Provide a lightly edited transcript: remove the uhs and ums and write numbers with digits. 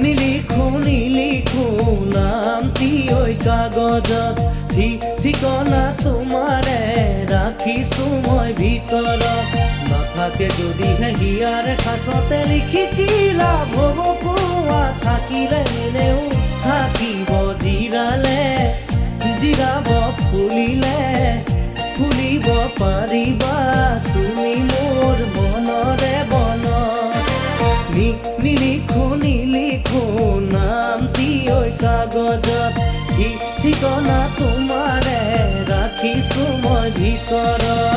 নিলিখো নামটি ঐ কাগজত ঠিকনা তোমাৰে ৰাখিছো মই ভিতৰত নাথাকে যদিহে হিয়াৰ খাচতে লিখি কি লাভ হ'ব কোৱা থাকিলে এনেও থাকিব জিৰাব ফুলিব পাৰিবা তুমি মোৰ মনৰে বনত নিলিখো নামটি ঐ কাগজত ঠিকনা তোমাৰে ৰাখিছো মই ভিতৰত